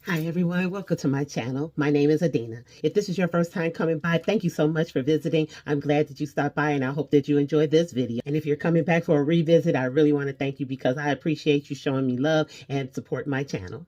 Hi everyone, welcome to my channel. My name is Adina. If this is your first time coming by, thank you so much for visiting. I'm glad that you stopped by and I hope that you enjoyed this video. And if you're coming back for a revisit, I really want to thank you because I appreciate you showing me love and support my channel.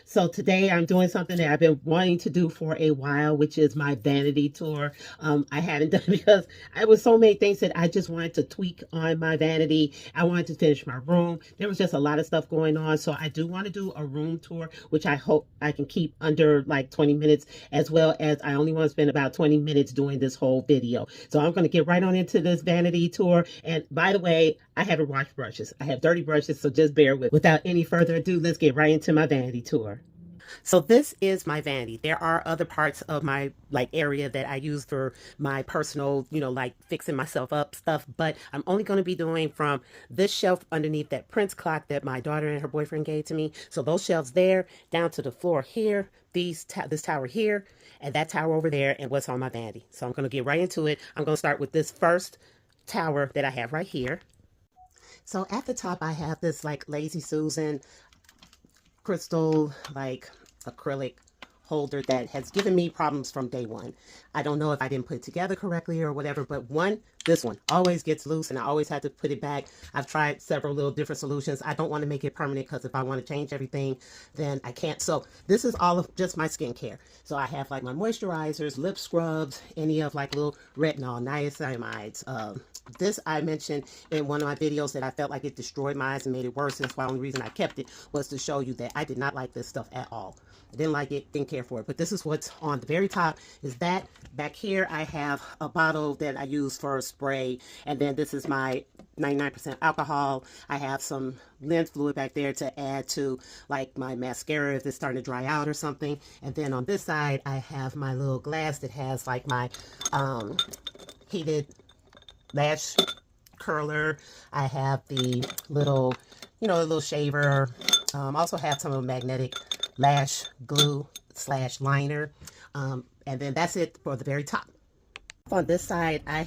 So today I'm doing something that I've been wanting to do for a while, which is my vanity tour. I hadn't done because I was so many things that I just wanted to tweak on my vanity. I wanted to finish my room. There was just a lot of stuff going on. So I do want to do a room tour, which I hope I can keep under like 20 minutes, as well as I only want to spend about 20 minutes doing this whole video. So I'm going to get right on into this vanity tour. And by the way, I haven't washed brushes. I have dirty brushes, so just bear with. Without any further ado, let's get right into my vanity tour. So this is my vanity. There are other parts of my area that I use for my personal, like fixing myself up stuff, but I'm only going to be doing from this shelf underneath that Prince clock that my daughter and her boyfriend gave to me. So those shelves there, down to the floor here, this tower here, and that tower over there, and what's on my vanity. So I'm going to get right into it. I'm going to start with this first tower that I have right here. So at the top, I have this like Lazy Susan crystal acrylic holder that has given me problems from day one. I don't know if I didn't put it together correctly or whatever, but this one always gets loose and I always have to put it back. I've tried several little different solutions. I don't want to make it permanent because if I want to change everything, then I can't. So this is all of just my skincare. So I have like my moisturizers, lip scrubs, any of like little retinol, niacinamides. This I mentioned in one of my videos that I felt like it destroyed my eyes and made it worse. That's why the only reason I kept it was to show you that I did not like this stuff at all. I didn't like it, didn't care for it. But this is what's on the very top is that. Back here I have a bottle that I use for a spray. And then this is my 99% alcohol. I have some lens fluid back there to add to like my mascara if it's starting to dry out or something. And then on this side I have my little glass that has like my heated lash curler. I have the little, a little shaver. Also have some of the magnetic lash glue / liner. And then that's it for the very top. On this side, I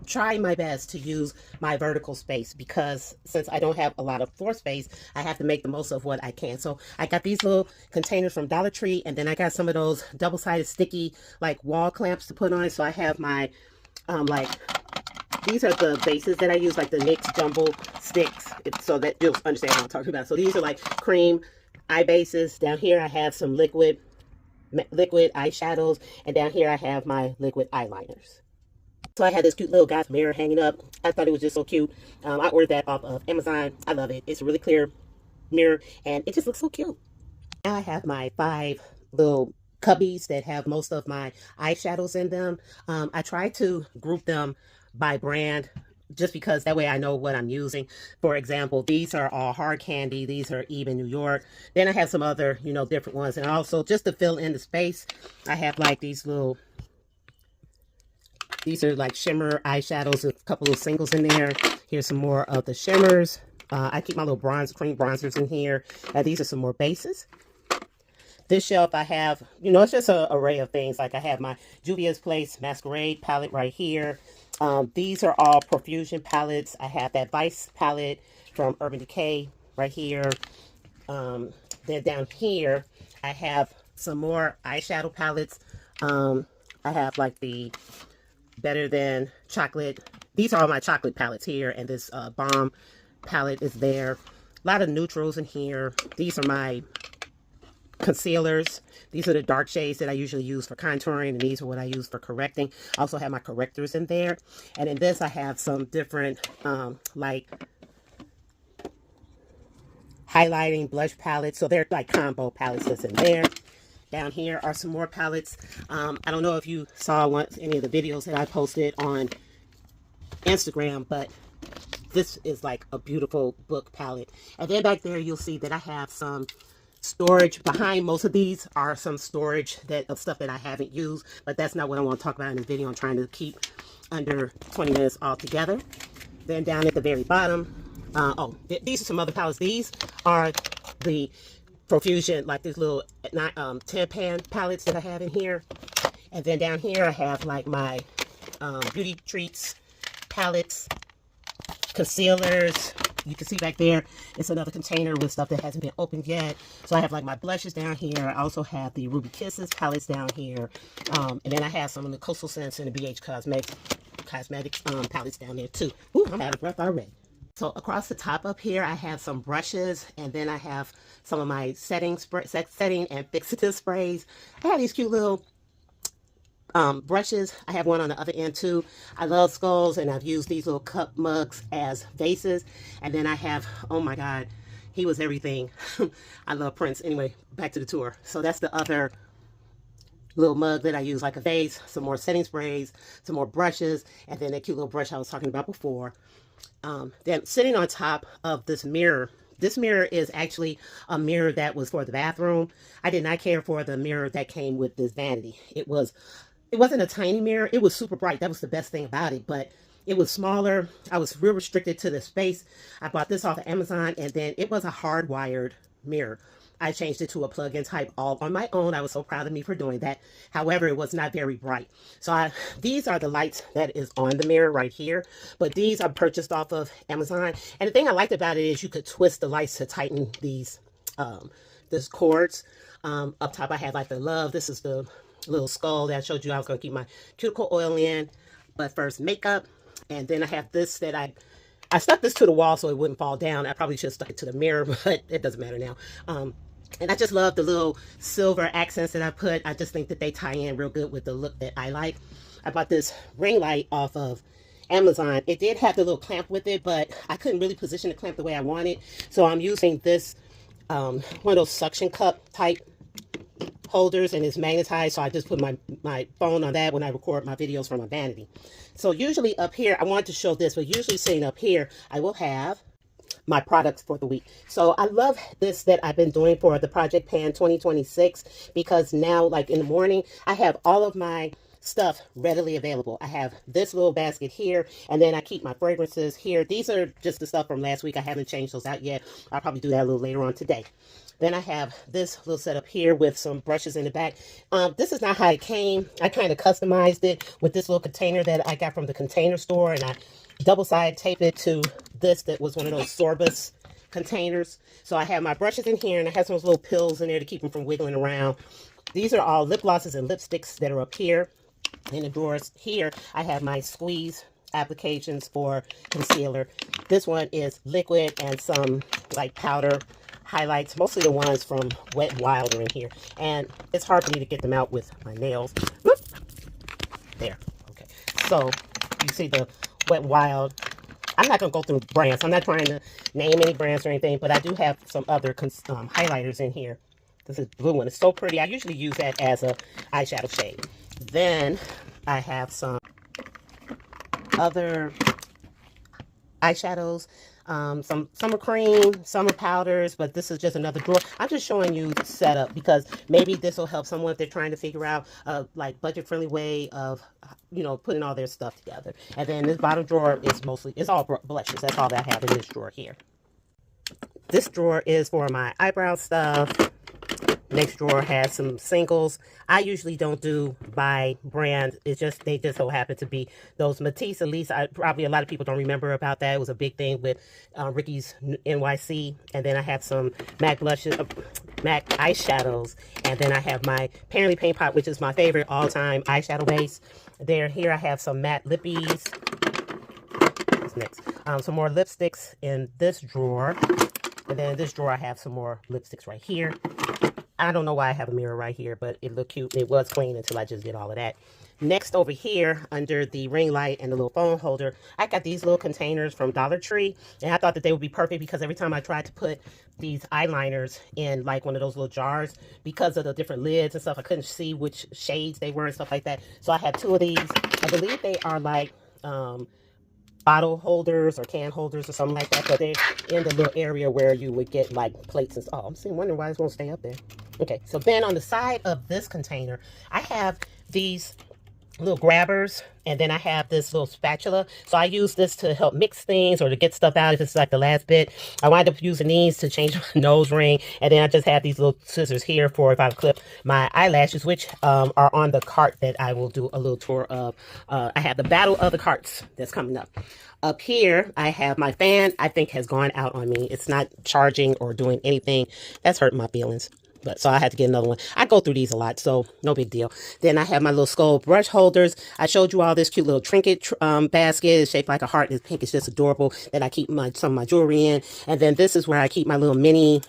try my best to use my vertical space because since I don't have a lot of floor space, I have to make the most of what I can. So I got these little containers from Dollar Tree, and then I got some of those double-sided sticky like wall clamps to put on. So I have my these are the bases that I use, like the NYX Jumbo Sticks, so that you'll understand what I'm talking about. So these are like cream eye bases. Down here I have some liquid eyeshadows, and down here I have my liquid eyeliners. So I had this cute little God's mirror hanging up. I thought it was just so cute. I ordered that off of Amazon. I love it. It's a really clear mirror, and it just looks so cute. Now I have my 5 little cubbies that have most of my eyeshadows in them. I try to group them by brand just because that way I know what I'm using. For example, these are all Hard Candy. These are Even New York. Then I have some other, different ones. And also just to fill in the space, I have like these are like shimmer eyeshadows, a couple of singles in there. Here's some more of the shimmers. I keep my little cream bronzers in here. These are some more bases. This shelf I have, it's just an array of things. Like I have my Juvia's Place Masquerade palette right here. These are all Profusion palettes. I have that Vice palette from Urban Decay right here. Then down here, I have some more eyeshadow palettes. I have like the Better Than Chocolate. These are all my chocolate palettes here. And this Balm palette is there. A lot of neutrals in here. These are my concealers. These are the dark shades that I usually use for contouring, and these are what I use for correcting. I also have my correctors in there. And in this I have some different like highlighting blush palettes. So they're like combo palettes that's in there. Down here are some more palettes. I don't know if you saw any of the videos that I posted on Instagram, but this is like a beautiful book palette. And then back there you'll see that I have some storage. Behind most of these are some storage of stuff that I haven't used, but that's not what I want to talk about in this video. I'm trying to keep under 20 minutes altogether. Then down at the very bottom, these are some other palettes. These are the Profusion, like these little 10 pan palettes that I have in here. And then down here I have like my Beauty Treats palettes, concealers, you can see back there, it's another container with stuff that hasn't been opened yet. So I have like my blushes down here. I also have the Ruby Kisses palettes down here. And then I have some of the Coastal Scents and the BH Cosmetics palettes down there too. Ooh, I'm out of breath already. So across the top up here, I have some brushes, and then I have some of my setting and fixative sprays. I have these cute little brushes. I have one on the other end too. I love skulls, and I've used these little cup mugs as vases. And then I have, oh my God, he was everything. I love Prince. Anyway, back to the tour. So that's the other little mug that I use like a vase, some more setting sprays, some more brushes, and then that cute little brush I was talking about before. Then sitting on top of this mirror is actually a mirror that was for the bathroom. I did not care for the mirror that came with this Vanity. It wasn't a tiny mirror. It was super bright. That was the best thing about it, but it was smaller. I was real restricted to the space. I bought this off of Amazon, and then it was a hardwired mirror. I changed it to a plug-in type all on my own. I was so proud of me for doing that. However, it was not very bright. So these are the lights that is on the mirror right here. But these I purchased off of Amazon. And the thing I liked about it is you could twist the lights to tighten these cords. Up top I have like the love. This is the little skull that I showed you I was going to keep my cuticle oil in. But first makeup. And then I have this that I stuck this to the wall so it wouldn't fall down. I probably should have stuck it to the mirror, but it doesn't matter now. And I just love the little silver accents that I put. I just think that they tie in real good with the look that I like. I bought this ring light off of Amazon. It did have the little clamp with it, but I couldn't really position the clamp the way I wanted. So I'm using this, one of those suction cup type holders, and it's magnetized. So I just put my phone on that when I record my videos from my Vanity. So usually up here, I wanted to show this, but usually sitting up here, I will have my products for the week. So I love this that I've been doing for the Project Pan 2026, because now, like in the morning, I have all of my stuff readily available. I have this little basket here, and then I keep my fragrances here. These are just the stuff from last week. I haven't changed those out yet. I'll probably do that a little later on today. Then I have this little setup here with some brushes in the back. This is not how it came. I kind of customized it with this little container that I got from the Container Store, and I double-side taped it to this that was one of those sorbus containers. So I have my brushes in here, and I have some little pills in there to keep them from wiggling around. These are all lip glosses and lipsticks that are up here in the drawers. Here I have my squeeze applications for concealer. This one is liquid and some like powder highlights, mostly the ones from Wet n Wild are in here, and it's hard for me to get them out with my nails. Whoop. There. Okay, so you see the Wet n Wild. I'm not going to go through brands. I'm not trying to name any brands or anything, but I do have some other highlighters in here. This is blue one. It's so pretty. I usually use that as a eyeshadow shade. Then I have some other eyeshadows. Some are cream, some are powders, but this is just another drawer. I'm just showing you the setup because maybe this will help someone if they're trying to figure out a like budget-friendly way of, you know, putting all their stuff together. And then this bottom drawer is it's all blushes. That's all that I have in this drawer here. This drawer is for my eyebrow stuff. Next drawer has some singles. I usually don't do by brand. It's just, they just so happen to be those Matisse. At least probably a lot of people don't remember about that. It was a big thing with Ricky's NYC. And then I have some MAC blushes, MAC eyeshadows. And then I have my Apparently Paint Pot, which is my favorite all-time eyeshadow base. Here I have some matte lippies. What's next? Some more lipsticks in this drawer. And then in this drawer I have some more lipsticks right here. I don't know why I have a mirror right here, but it looked cute. It was clean until I just did all of that. Next over here, under the ring light and the little phone holder, I got these little containers from Dollar Tree. And I thought that they would be perfect because every time I tried to put these eyeliners in like one of those little jars, because of the different lids and stuff, I couldn't see which shades they were and stuff like that. So I have two of these. I believe they are like bottle holders or can holders or something like that, but they're in the little area where you would get like plates and stuff. Oh, I'm wondering why this won't stay up there. Okay, so then on the side of this container, I have these little grabbers, and then I have this little spatula. So I use this to help mix things or to get stuff out if it's like the last bit. I wind up using these to change my nose ring, and then I just have these little scissors here for if I clip my eyelashes, which are on the cart that I will do a little tour of. I have the battle of the carts that's coming up. Up here, I have my fan. I think has gone out on me. It's not charging or doing anything. That's hurting my feelings. But so I had to get another one. I go through these a lot, so no big deal. Then I have my little skull brush holders. I showed you all this cute little trinket basket. It's shaped like a heart. It's pink. It's just adorable. That I keep some of my jewelry in. And then this is where I keep my little mini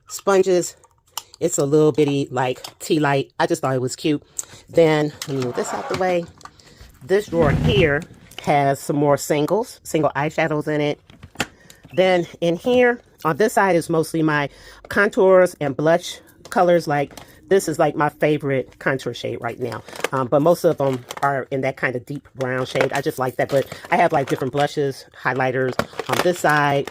sponges. It's a little bitty like tea light. I just thought it was cute. Then let me move this out the way. This drawer here has some more single eyeshadows in it. Then in here, on this side is mostly my contours and blush colors. Like this is like my favorite contour shade right now. But most of them are in that kind of deep brown shade. I just like that. But I have like different blushes, highlighters on this side.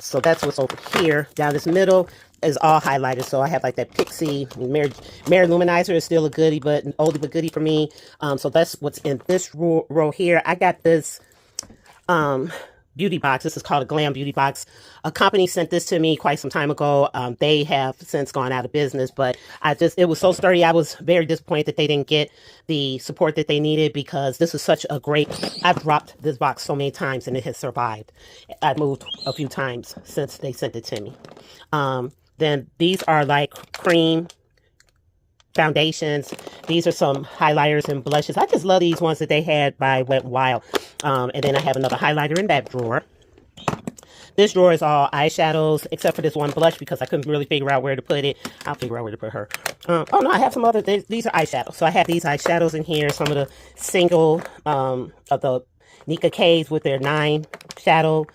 So that's what's over here. Down this middle is all highlighted. So I have like that Pixie Mary Luminizer is still a goodie, but an oldie but goodie for me. So that's what's in this row here. I got this beauty box. This is called a Glam Beauty Box. A company sent this to me quite some time ago. They have since gone out of business, but it was so sturdy. I was very disappointed that they didn't get the support that they needed, because this is such a great, I've dropped this box so many times and it has survived. I've moved a few times since they sent it to me. Then these are like cream foundations. These are some highlighters and blushes. I just love these ones that they had by Wet n Wild. And then I have another highlighter in that drawer. This drawer is all eyeshadows, except for this one blush, because I couldn't really figure out where to put it. I'll figure out where to put her. Oh no, I have some other, these are eyeshadows. So I have these eyeshadows in here, some of the single of the Nika K's with their 9 shadow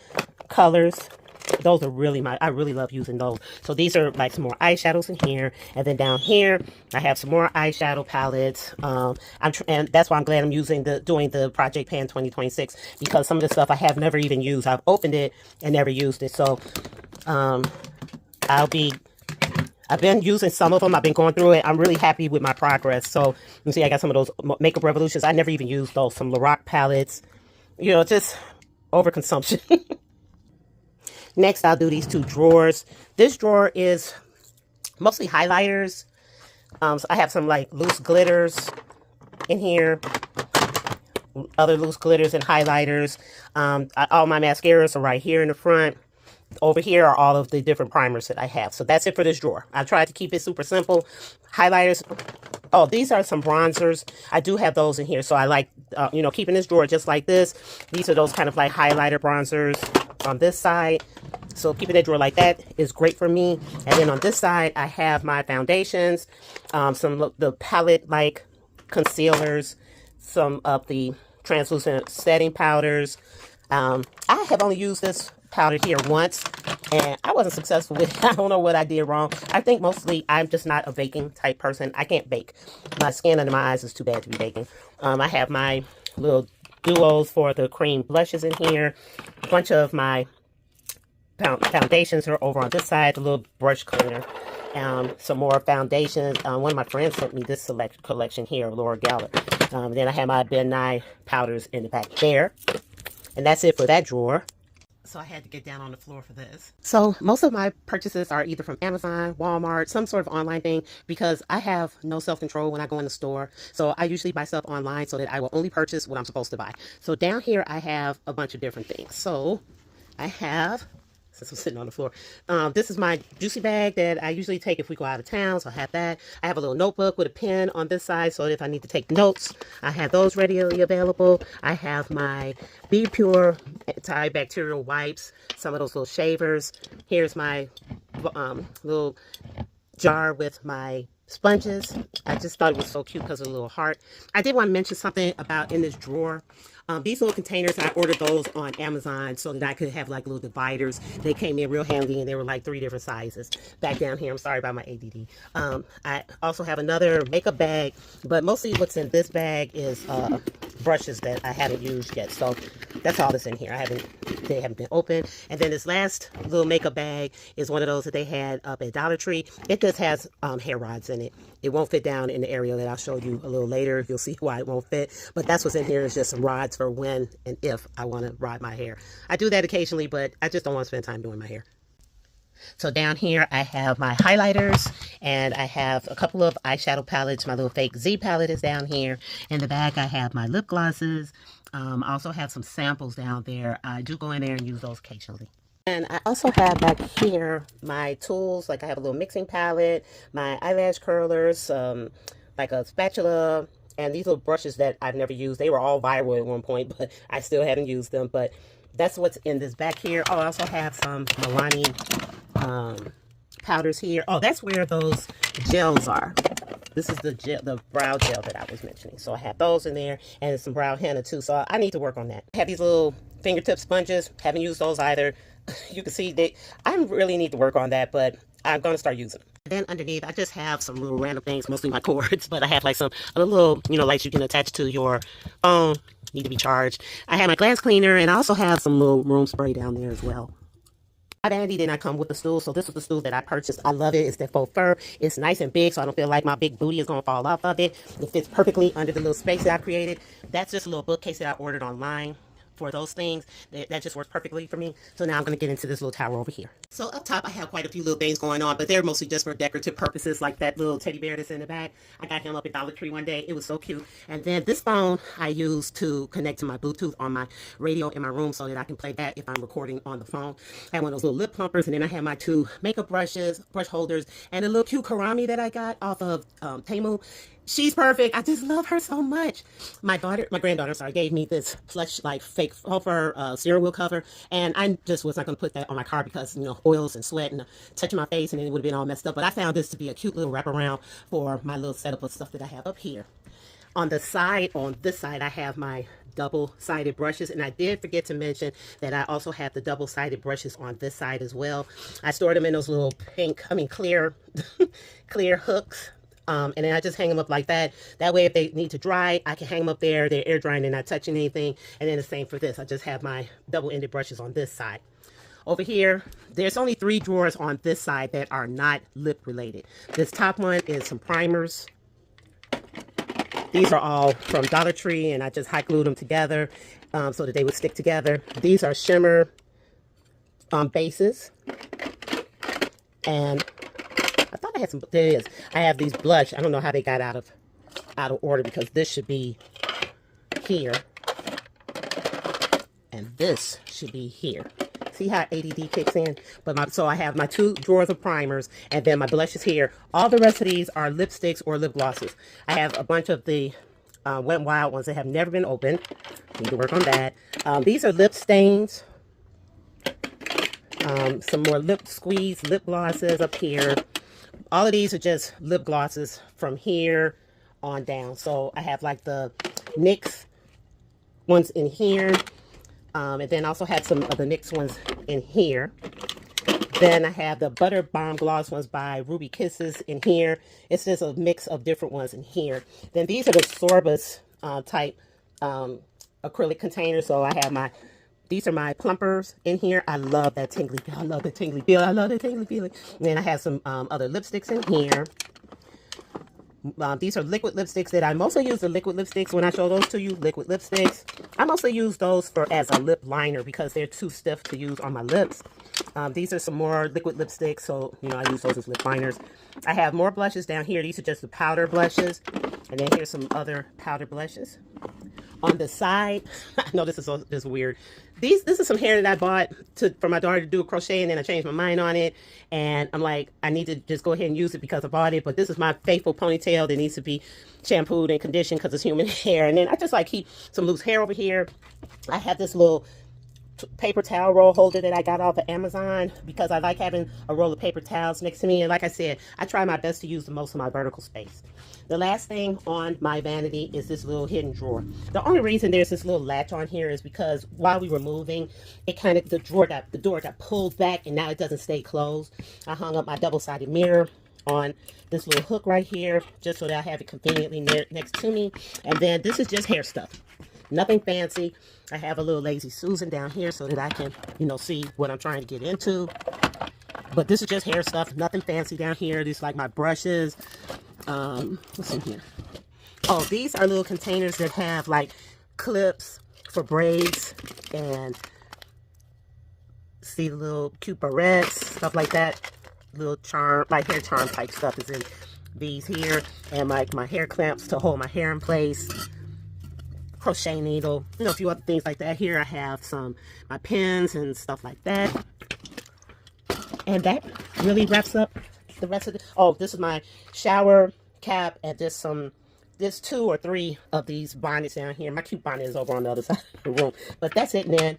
colors. Those are really I really love using those. So these are like some more eyeshadows in here. And then down here, I have some more eyeshadow palettes. And that's why I'm glad I'm doing the Project Pan 2026, because some of the stuff I have never even used. I've opened it and never used it. So, I've been using some of them. I've been going through it. I'm really happy with my progress. So you see, I got some of those Makeup Revolutions. I never even used those. Some Lorac palettes, you know, just overconsumption. Next, I'll do these 2 drawers. This drawer is mostly highlighters. So I have some like loose glitters in here. Other loose glitters and highlighters. All my mascaras are right here in the front. Over here are all of the different primers that I have. So that's it for this drawer. I tried to keep it super simple. Highlighters. Oh, these are some bronzers. I do have those in here. So I like, you know, keeping this drawer just like this. These are those kind of like highlighter bronzers on this side. So keeping that drawer like that is great for me. And then on this side, I have my foundations, some the palette like concealers, some of the translucent setting powders. I have only used this powder here once, and I wasn't successful with it. I don't know what I did wrong. I think mostly I'm just not a baking type person. I can't bake. My skin under my eyes is too bad to be baking. I have my little duos for the cream blushes in here. A bunch of my foundations are over on this side, the little brush cleaner. Some more foundations. One of my friends sent me this collection here of Laura Geller. Then I have my Ben Nye powders in the back there. And that's it for that drawer. So I had to get down on the floor for this. So most of my purchases are either from Amazon, Walmart, some sort of online thing, because I have no self-control when I go in the store. So I usually buy stuff online so that I will only purchase what I'm supposed to buy. So down here I have a bunch of different things. So I have, since I'm sitting on the floor, this is my juicy bag that I usually take if we go out of town. So I have that. I have a little notebook with a pen on this side, so that if I need to take notes, I have those readily available. I have my Be Pure antibacterial wipes, some of those little shavers. Here's my little jar with my sponges. I just thought it was so cute because of the little heart. I did want to mention something about in this drawer. These little containers, I ordered those on Amazon so that I could have like little dividers. They came in real handy, and they were like 3 different sizes. Back down here, I'm sorry about my ADD. I also have another makeup bag, but mostly what's in this bag is brushes that I haven't used yet. So that's all that's in here. They haven't been opened. And then this last little makeup bag is one of those that they had up at Dollar Tree. It just has hair rods in it. It won't fit down in the area that I'll show you a little later. You'll see why it won't fit. But that's what's in here, is just some rods for when and if I want to rod my hair. I do that occasionally, but I just don't want to spend time doing my hair. So down here I have my highlighters, and I have a couple of eyeshadow palettes. My little fake Z palette is down here. In the back I have my lip glosses. I also have some samples down there. I do go in there and use those occasionally. And I also have back here my tools. Like I have a little mixing palette, my eyelash curlers, like a spatula, and these little brushes that I've never used. They were all viral at one point, but I still haven't used them. But that's what's in this back here. Oh, I also have some Milani powders here. Oh, that's where those gels are. This is the gel, the brow gel that I was mentioning. So I have those in there, and some brow henna too. So I need to work on that. I have these little fingertip sponges. Haven't used those either. You can see that I really need to work on that, but I'm going to start using them. Then underneath, I just have some little random things, mostly my cords, but I have like some other little, lights you can attach to your phone, need to be charged. I have my glass cleaner, and I also have some little room spray down there as well. My Vanity did not come with the stool, so this was the stool that I purchased. I love it. It's that faux fur. It's nice and big, so I don't feel like my big booty is going to fall off of it. It fits perfectly under the little space that I created. That's just a little bookcase that I ordered online for those things. That just works perfectly for me. So now I'm going to get into this little tower over here. So up top, I have quite a few little things going on, but they're mostly just for decorative purposes, like that little teddy bear that's in the back. I got him up at Dollar Tree one day. It was so cute. And then this phone I use to connect to my Bluetooth on my radio in my room so that I can play that if I'm recording on the phone. I have one of those little lip plumpers, and then I have my two makeup brushes, brush holders, and a little cute Karami that I got off of Temu. She's perfect. I just love her so much. My granddaughter, gave me this plush, like fake fur steering wheel cover, and I just was not going to put that on my car because, oils and sweat and touching my face, and then it would have been all messed up. But I found this to be a cute little wraparound for my little setup of stuff that I have up here. On this side, I have my double-sided brushes, and I did forget to mention that I also have the double-sided brushes on this side as well. I stored them in those little clear clear hooks. And then I just hang them up like that. That way, if they need to dry, I can hang them up there. They're air drying and not touching anything. And then the same for this. I just have my double-ended brushes on this side. Over here, there's only 3 drawers on this side that are not lip related. This top one is some primers. These are all from Dollar Tree, and I just hot glued them together so that they would stick together. These are shimmer bases. And I thought I had some, there it is. I have these blush. I don't know how they got out of order, because this should be here. And this should be here. See how ADD kicks in? So I have my 2 drawers of primers, and then my blushes here. All the rest of these are lipsticks or lip glosses. I have a bunch of the Wet n Wild ones that have never been opened. Need to work on that. These are lip stains. Some more lip squeeze lip glosses up here. All of these are just lip glosses from here on down. So I have like the NYX ones in here. And then I also have some of the NYX ones in here. Then I have the Butter Bomb Gloss ones by Ruby Kisses in here. It's just a mix of different ones in here. Then these are the Sorbus type acrylic containers. So I have these are my plumpers in here. I love that tingly feel. I love the tingly feel. I love the tingly feeling. And then I have some other lipsticks in here. These are liquid lipsticks that I mostly use the liquid lipsticks when I show those to you. Liquid lipsticks. I mostly use those as a lip liner because they're too stiff to use on my lips. These are some more liquid lipsticks, so I use those as lip liners. I have more blushes down here. These are just the powder blushes. And then here's some other powder blushes. On the side, I know this is weird. This is some hair that I bought for my daughter to do a crochet, and then I changed my mind on it. And I'm like, I need to just go ahead and use it because I bought it. But this is my faithful ponytail that needs to be shampooed and conditioned because it's human hair. And then I just keep some loose hair over here. I have this little paper towel roll holder that I got off of Amazon because I like having a roll of paper towels next to me. And like I said, I try my best to use the most of my vertical space. The last thing on my vanity is this little hidden drawer. The only reason there's this little latch on here is because while we were moving, the door got pulled back, and now it doesn't stay closed. I hung up my double-sided mirror on this little hook right here just so that I have it conveniently next to me. And then this is just hair stuff. Nothing fancy. I have a little Lazy Susan down here so that I can, you know, see what I'm trying to get into. But this is just hair stuff. Nothing fancy down here. These like my brushes. What's in here? Oh, these are little containers that have like clips for braids and see the little cute barrettes, stuff like that. Little charm, like hair charm type stuff is in these here. And like my hair clamps to hold my hair in place. Crochet needle, you know, a few other things like that. Here I have my pins and stuff like that. And that really wraps up the rest of the, oh, this is my shower cap and just there's 2 or 3 of these bonnets down here. My cute bonnet is over on the other side of the room. But that's it, man.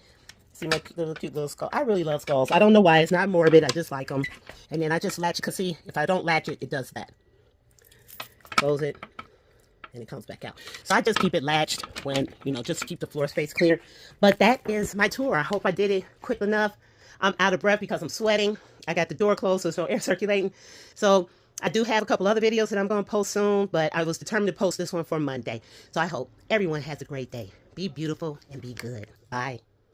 See my cute little skull. I really love skulls. I don't know why. It's not morbid. I just like them. And then I just latch it. Because see, if I don't latch it, it does that. Close it. And it comes back out. So I just keep it latched when, you know, just to keep the floor space clear. But that is my tour. I hope I did it quick enough. I'm out of breath because I'm sweating. I got the door closed, so there's no air circulating. So I do have a couple other videos that I'm going to post soon, but I was determined to post this one for Monday. So I hope everyone has a great day. Be beautiful and be good. Bye.